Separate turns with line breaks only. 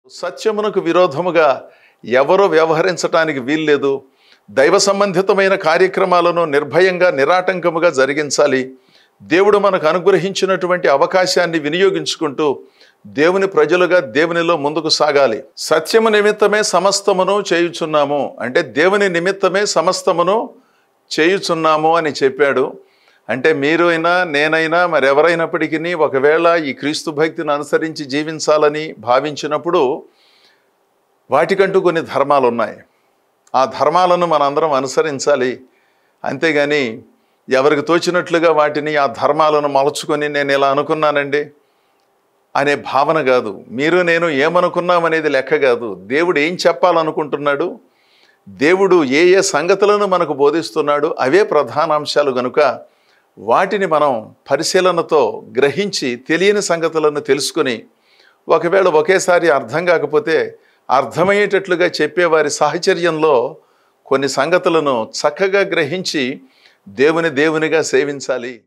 సత్యమునకు విరోధముగా ఎవరో వ్యవహరించటానికి వీల్లేదు. దైవ సంబంధితమైన కార్యక్రమాలను నిర్భయంగా నిరాటంకముగా జరిగించాలి. దేవుడు మనకు అనుగ్రహించినటువంటి అవకాశాన్ని వినియోగించుకుంటూ దేవుని ప్రజలుగా దేవునిలో ముందుకు సాగాలి. సత్యము నిమిత్తమే సమస్తమును చేయుచున్నాము అంటే దేవుని నిమిత్తమే సమస్తమును చేయుచున్నాము అని చెప్పాడు. అంటే మీరు అయినా నేనైనా మరెవరైనప్పటికీ ఒకవేళ ఈ క్రీస్తు భక్తిని అనుసరించి జీవించాలని భావించినప్పుడు వాటికంటూ కొన్ని ధర్మాలు ఉన్నాయి. ఆ ధర్మాలను మనందరం అనుసరించాలి. అంతేగాని ఎవరికి తోచినట్లుగా వాటిని ఆ ధర్మాలను మలుచుకొని నేను ఇలా అనుకున్నానండి అనే భావన కాదు. మీరు నేను ఏమనుకున్నామనేది లెక్క కాదు. దేవుడు ఏం చెప్పాలనుకుంటున్నాడు, దేవుడు ఏ ఏ సంగతులను మనకు బోధిస్తున్నాడు అవే ప్రధాన అంశాలు కనుక వాటిని మనం పరిశీలనతో గ్రహించి తెలియని సంగతులను తెలుసుకొని ఒకవేళ ఒకేసారి అర్థం కాకపోతే అర్థమయ్యేటట్లుగా చెప్పేవారి సాహచర్యంలో కొన్ని సంగతులను చక్కగా గ్రహించి దేవునిగా సేవించాలి.